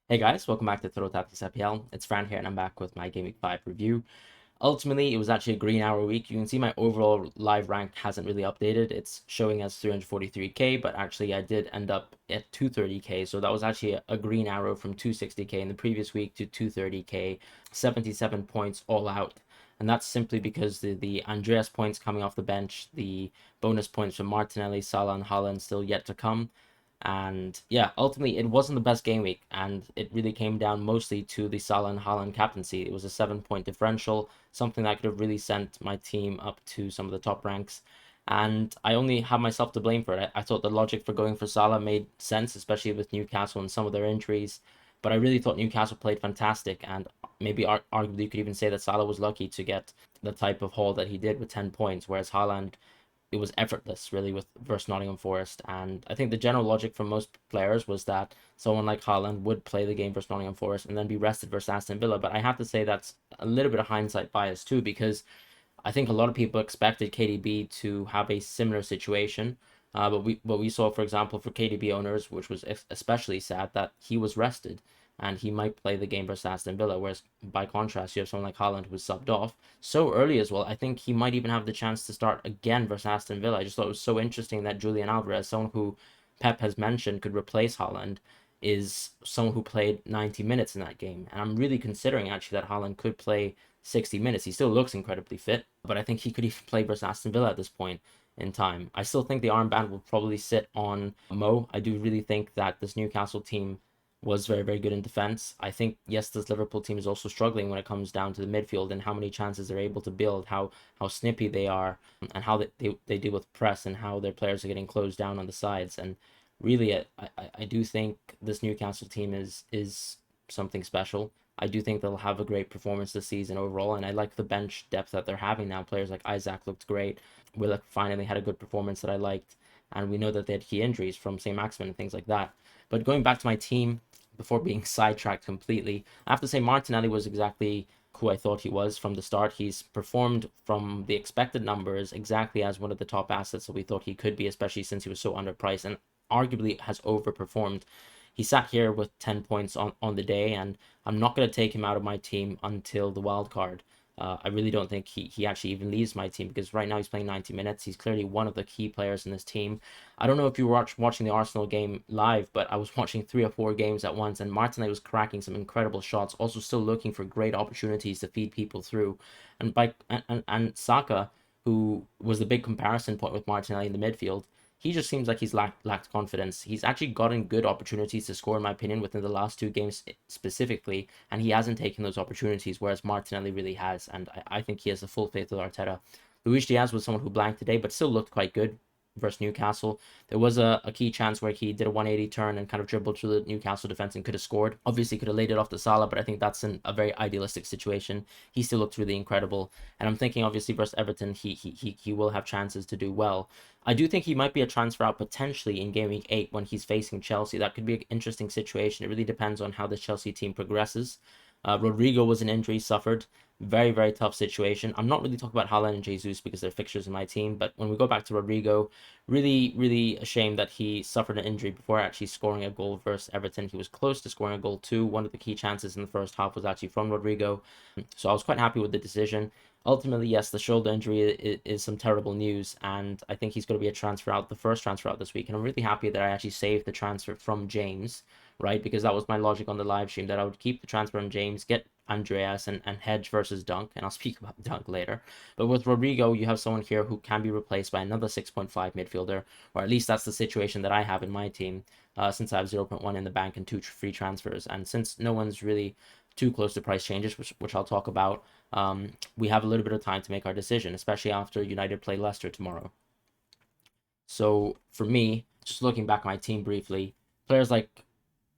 Hey guys, welcome back to Total Tactics FPL. It's Fran here, and I'm back with my Game Week 5 review. Ultimately, it was actually a green hour week. You can see my overall live rank hasn't really updated. It's showing as 343k, but actually I did end up at 230k. So that was actually a green arrow from 260k in the previous week to 230k, 77 points all out. And that's simply because the Andreas points coming off the bench, the bonus points from Martinelli, Salah, and Haaland still yet to come. And yeah, ultimately it wasn't the best game week, and it really came down mostly to the Salah and Haaland captaincy. It was a 7 point differential, something that could have really sent my team up to some of the top ranks. And I only have myself to blame for it. I thought the logic for going for Salah made sense, especially with Newcastle and some of their injuries. But I really thought Newcastle played fantastic, and maybe arguably you could even say that Salah was lucky to get the type of haul that he did with 10 points, whereas Haaland, it was effortless really with versus Nottingham Forest. And I think the general logic for most players was that someone like Haaland would play the game versus Nottingham Forest and then be rested versus Aston Villa. But I have to say that's a little bit of hindsight bias too, because I think a lot of people expected KDB to have a similar situation. But we saw, for example, for KDB owners, which was especially sad, that he was rested and he might play the game versus Aston Villa. Whereas by contrast, you have someone like Haaland who was subbed off so early as well. I think he might even have the chance to start again versus Aston Villa. I just thought it was so interesting that Julian Alvarez, someone who Pep has mentioned could replace Haaland, is someone who played 90 minutes in that game. And I'm really considering actually that Haaland could play 60 minutes. He still looks incredibly fit, but I think he could even play versus Aston Villa at this point in time. I still think the armband will probably sit on Mo. I do really think that this Newcastle team was very, very good in defense. I think, yes, this Liverpool team is also struggling when it comes down to the midfield and how many chances they're able to build, how snippy they are, and how they deal with press and how their players are getting closed down on the sides. And really, I do think this Newcastle team is something special. I do think they'll have a great performance this season overall, and I like the bench depth that they're having now. Players like Isaac looked great. Willock finally had a good performance that I liked, and we know that they had key injuries from St. Maximin and things like that. But going back to my team, before being sidetracked completely, I have to say Martinelli was exactly who I thought he was from the start. He's performed from the expected numbers exactly as one of the top assets that we thought he could be, especially since he was so underpriced and arguably has overperformed. He sat here with 10 points on the day, and I'm not going to take him out of my team until the wild card. I really don't think he actually even leaves my team because right now he's playing 90 minutes. He's clearly one of the key players in this team. I don't know if you were watching the Arsenal game live, but I was watching 3 or 4 games at once, and Martinelli was cracking some incredible shots, also still looking for great opportunities to feed people through. And Saka, who was the big comparison point with Martinelli in the midfield, he just seems like he's lacked confidence. He's actually gotten good opportunities to score, in my opinion, within the last 2 games specifically, and he hasn't taken those opportunities, whereas Martinelli really has. And I think he has the full faith of Arteta. Luis Diaz was someone who blanked today, but still looked quite good versus Newcastle. There was a key chance where he did a 180 turn and kind of dribbled through the Newcastle defense and could have scored. Obviously, could have laid it off to Salah, but I think that's a very idealistic situation. He still looked really incredible, and I'm thinking obviously versus Everton, he will have chances to do well. I do think he might be a transfer out potentially in game week 8 when he's facing Chelsea. That could be an interesting situation. It really depends on how the Chelsea team progresses. Rodrigo was an injury suffered. Very, very tough situation. I'm not really talking about Haaland and Jesus because they're fixtures in my team, but when we go back to Rodrigo, really, really ashamed that he suffered an injury before actually scoring a goal versus Everton. He was close to scoring a goal too. One of the key chances in the first half was actually from Rodrigo. So I was quite happy with the decision. Ultimately, yes, the shoulder injury is some terrible news, and I think he's going to be a transfer out, the first transfer out this week. And I'm really happy that I actually saved the transfer from James, right? Because that was my logic on the live stream, that I would keep the transfer on James, get Andreas and hedge versus Dunk, and I'll speak about Dunk later. But with Rodrigo, you have someone here who can be replaced by another 6.5 midfielder, or at least that's the situation that I have in my team, since I have 0.1 in the bank and 2 free transfers. And since no one's really too close to price changes, which I'll talk about, we have a little bit of time to make our decision, especially after United play Leicester tomorrow. So for me, just looking back at my team briefly, players like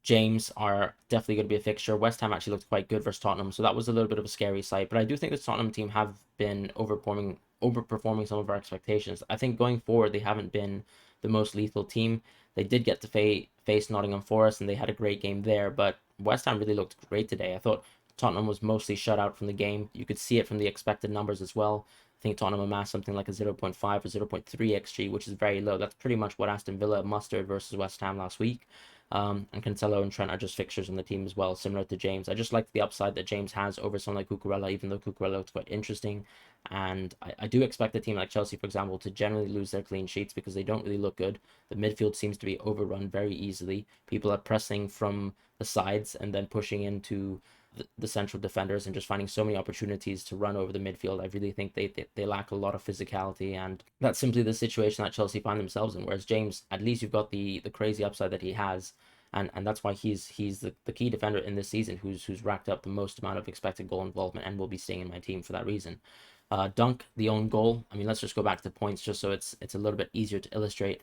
James are definitely going to be a fixture. West Ham actually looked quite good versus Tottenham, so that was a little bit of a scary sight. But I do think the Tottenham team have been overperforming some of our expectations. I think going forward, they haven't been the most lethal team. They did get to face Nottingham Forest, and they had a great game there. But West Ham really looked great today. I thought Tottenham was mostly shut out from the game. You could see it from the expected numbers as well. I think Tottenham amassed something like a 0.5 or 0.3 xG, which is very low. That's pretty much what Aston Villa mustered versus West Ham last week. And Cancelo and Trent are just fixtures on the team as well, similar to James. I just like the upside that James has over someone like Cucurella, even though Cucurella looks quite interesting. And I do expect a team like Chelsea, for example, to generally lose their clean sheets because they don't really look good. The midfield seems to be overrun very easily. People are pressing from the sides and then pushing into the central defenders and just finding so many opportunities to run over the midfield. I really think they lack a lot of physicality, and that's simply the situation that Chelsea find themselves in. Whereas James, at least you've got the crazy upside that he has, and that's why he's the key defender in this season who's racked up the most amount of expected goal involvement and will be staying in my team for that reason. Dunk, the own goal. I mean, let's just go back to the points just so it's a little bit easier to illustrate.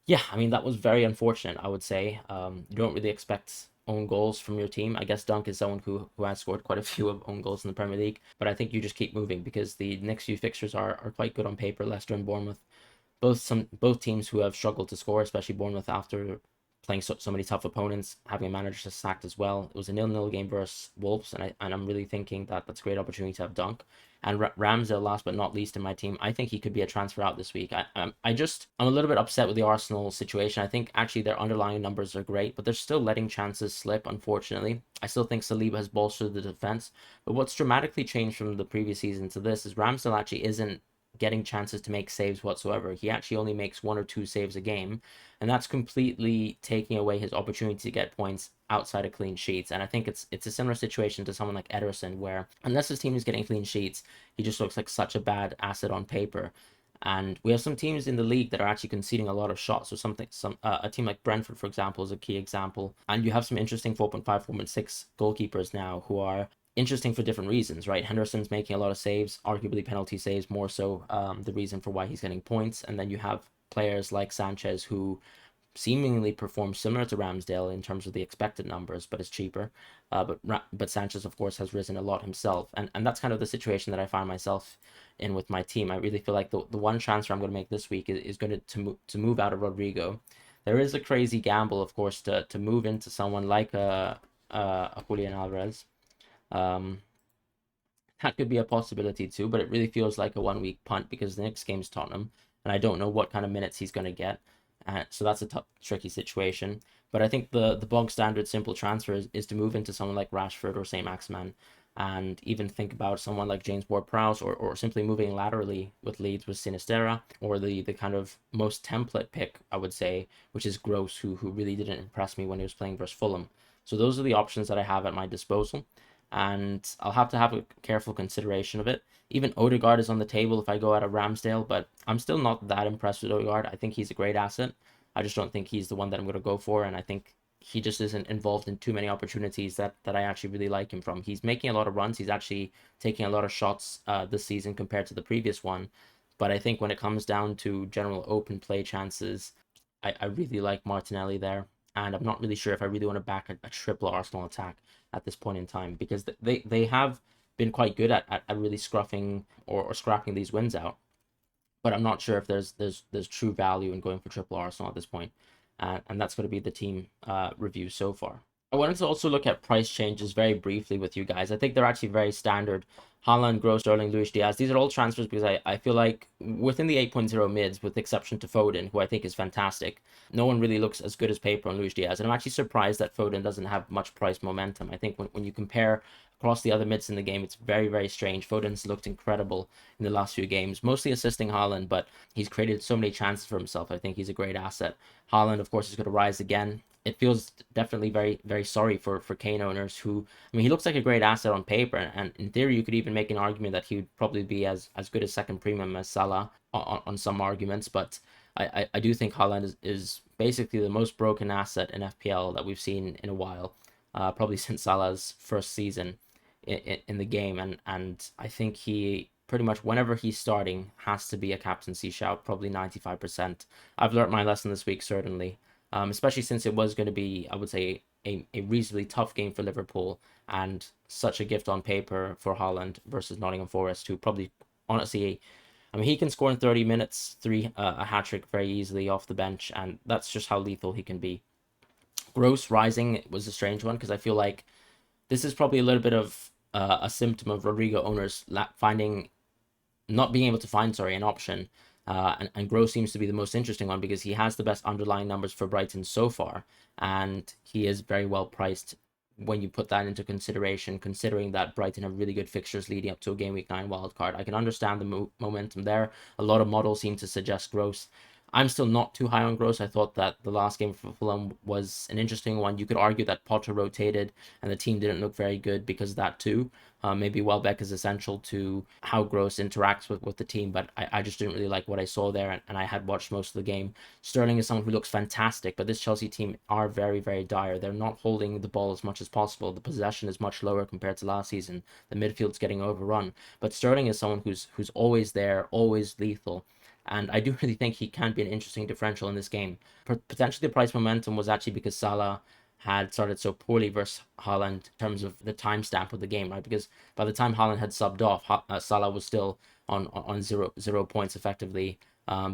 Yeah, I mean, that was very unfortunate, I would say. You don't really expect own goals from your team. I guess Dunk is someone who has scored quite a few of own goals in the Premier League, but I think you just keep moving because the next few fixtures are quite good on paper. Leicester and Bournemouth, both teams who have struggled to score, especially Bournemouth after playing so many tough opponents, having a manager sacked as well. It was a 0-0 game versus Wolves, and I'm really thinking that that's a great opportunity to have Dunk. And Ramsdale, last but not least in my team, I think he could be a transfer out this week. I'm a little bit upset with the Arsenal situation. I think actually their underlying numbers are great, but they're still letting chances slip, unfortunately. I still think Saliba has bolstered the defense, but what's dramatically changed from the previous season to this is Ramsdale actually isn't getting chances to make saves whatsoever. He actually only makes 1 or 2 saves a game, and that's completely taking away his opportunity to get points outside of clean sheets. And I think it's a similar situation to someone like Ederson, where unless his team is getting clean sheets, he just looks like such a bad asset on paper. And we have some teams in the league that are actually conceding a lot of shots. So a team like Brentford, for example, is a key example. And you have some interesting 4.5, 4.6 goalkeepers now who are interesting for different reasons, right? Henderson's making a lot of saves, arguably penalty saves more so, the reason for why he's getting points. And then you have players like Sanchez who seemingly performs similar to Ramsdale in terms of the expected numbers, but is cheaper. But Sanchez, of course, has risen a lot himself, and that's kind of the situation that I find myself in with my team. I really feel like the one transfer I'm going to make this week is going to move out of Rodrigo. There is a crazy gamble, of course, to move into someone like a Julian Alvarez. Um, that could be a possibility too, but it really feels like a 1 week punt because the next game's Tottenham, and I don't know what kind of minutes he's going to get. So that's a tricky situation. But I think the bog standard simple transfer is to move into someone like Rashford or St. Maximan, and even think about someone like James Ward-Prowse, or simply moving laterally with Leeds with Sinistera, or the kind of most template pick, I would say, which is Gross, who really didn't impress me when he was playing versus Fulham. So those are the options that I have at my disposal, and I'll have to have a careful consideration of it. Even Odegaard is on the table if I go out of Ramsdale, but I'm still not that impressed with Odegaard. I think he's a great asset. I just don't think he's the one that I'm going to go for, and I think he just isn't involved in too many opportunities that I actually really like him from. He's making a lot of runs. He's actually taking a lot of shots this season compared to the previous one. But I think when it comes down to general open play chances, I really like Martinelli there. And I'm not really sure if I really want to back a triple Arsenal attack at this point in time, because they have been quite good at really scruffing or scrapping these wins out. But I'm not sure if there's true value in going for triple Arsenal at this point. And that's going to be the team review so far. I wanted to also look at price changes very briefly with you guys. I think they're actually very standard. Haaland, Gross, Sterling, Luis Diaz. These are all transfers because I feel like within the 8.0 mids, with the exception to Foden, who I think is fantastic, no one really looks as good as paper on Luis Diaz. And I'm actually surprised that Foden doesn't have much price momentum. I think when you compare across the other mids in the game, it's very, very strange. Foden's looked incredible in the last few games, mostly assisting Haaland, but he's created so many chances for himself. I think he's a great asset. Haaland, of course, is going to rise again. It feels definitely very, very sorry for Kane owners who, I mean, he looks like a great asset on paper, and in theory, you could even make an argument that he would probably be as good a second premium as Salah on some arguments, but I do think Haaland is basically the most broken asset in FPL that we've seen in a while, probably since Salah's first season in the game, and I think he pretty much whenever he's starting has to be a captaincy shout, probably 95%. I've learned my lesson this week, certainly, especially since it was going to be, I would say, a reasonably tough game for Liverpool, and such a gift on paper for Haaland versus Nottingham Forest, who probably, honestly, I mean, he can score in 30 minutes, a hat-trick very easily off the bench, and that's just how lethal he can be. Gross rising was a strange one, because I feel like this is probably a little bit of a symptom of Rodrigo owners finding not being able to find, sorry, an option And Gross seems to be the most interesting one because he has the best underlying numbers for Brighton so far, and he is very well priced when you put that into consideration, considering that Brighton have really good fixtures leading up to a game week 9 wildcard. I can understand the momentum there. A lot of models seem to suggest Gross. I'm still not too high on Gross. I thought that the last game for Fulham was an interesting one. You could argue that Potter rotated and the team didn't look very good because of that too. Maybe Welbeck is essential to how Gross interacts with the team, but I just didn't really like what I saw there, and I had watched most of the game. Sterling is someone who looks fantastic, but this Chelsea team are very, very dire. They're not holding the ball as much as possible. The possession is much lower compared to last season. The midfield's getting overrun, but Sterling is someone who's always there, always lethal. And I do really think he can be an interesting differential in this game. Potentially, the price momentum was actually because Salah had started so poorly versus Haaland in terms of the timestamp of the game, right? Because by the time Haaland had subbed off, Salah was still on zero points effectively,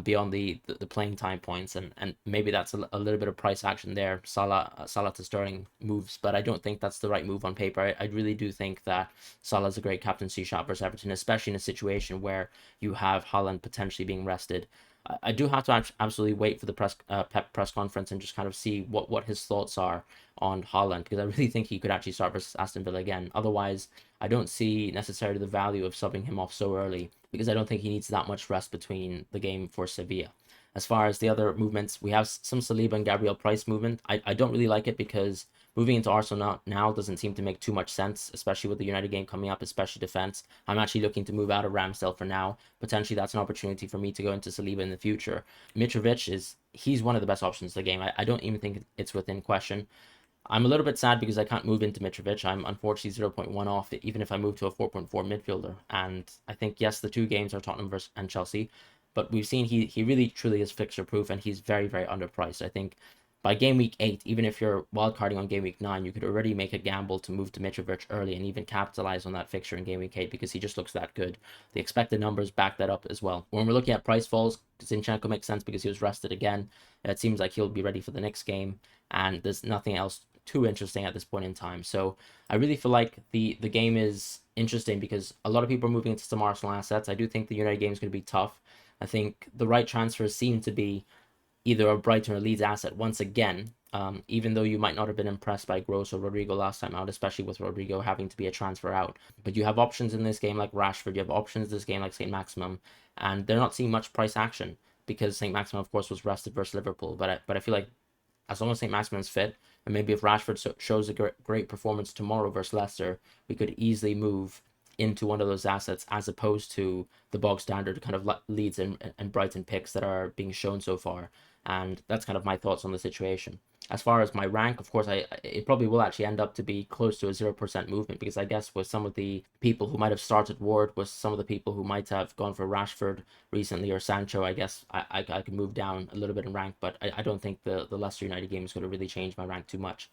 beyond the playing time points, and maybe that's a little bit of price action there. Salah to Sterling moves, but I don't think that's the right move on paper. I really do think that Salah's a great captaincy shot versus Everton, especially in a situation where you have Haaland potentially being rested. I do have to absolutely wait for the Pep press conference and just kind of see what his thoughts are on Haaland, because I really think he could actually start versus Aston Villa again. Otherwise, I don't see necessarily the value of subbing him off so early, because I don't think he needs that much rest between the game for Sevilla. As far as the other movements, we have some Saliba and Gabriel Price movement. I don't really like it because moving into Arsenal now doesn't seem to make too much sense, especially with the United game coming up, especially defense. I'm actually looking to move out of Ramsdale for now. Potentially that's an opportunity for me to go into Saliba in the future. Mitrovic he's one of the best options in the game. I don't even think it's within question. I'm a little bit sad because I can't move into Mitrovic. I'm unfortunately zero point 0.1 off, even if I move to a 4.4 midfielder. And I think, yes, the two games are Tottenham versus and Chelsea, but we've seen he really truly is fixture proof, and he's very, very underpriced. I think by game week 8, even if you're wildcarding on game week 9, you could already make a gamble to move to Mitrovic early and even capitalize on that fixture in game week 8 because he just looks that good. The expected numbers back that up as well. When we're looking at price falls, Zinchenko makes sense because he was rested again. It seems like he'll be ready for the next game, and there's nothing else too interesting at this point in time. So I really feel like the game is interesting because a lot of people are moving into some Arsenal assets. I do think the United game is going to be tough. I think the right transfers seem to be either a Brighton or Leeds asset once again. Even though you might not have been impressed by Gross or Rodrigo last time out, especially with Rodrigo having to be a transfer out. But you have options in this game like Rashford, you have options in this game like St. Maximum, and they're not seeing much price action because St. Maximum, of course, was rested versus Liverpool. But I feel like as long as St. Maximin's fit, and maybe if Rashford shows a great performance tomorrow versus Leicester, we could easily move into one of those assets as opposed to the bog standard kind of Leeds and Brighton picks that are being shown so far. And that's kind of my thoughts on the situation. As far as my rank, of course, it probably will actually end up to be close to a 0% movement because I guess with some of the people who might have started Ward, with some of the people who might have gone for Rashford recently or Sancho, I guess I could move down a little bit in rank, but I don't think the Leicester United game is going to really change my rank too much.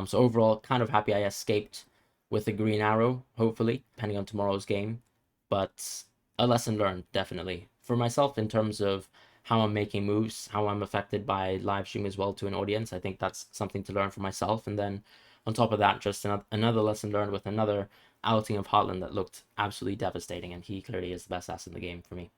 So overall, kind of happy I escaped with the green arrow, hopefully, depending on tomorrow's game. But a lesson learned, definitely. For myself, in terms of how I'm making moves, how I'm affected by live stream as well to an audience. I think that's something to learn for myself. And then on top of that, just another lesson learned with another outing of Haaland that looked absolutely devastating. And he clearly is the best ass in the game for me.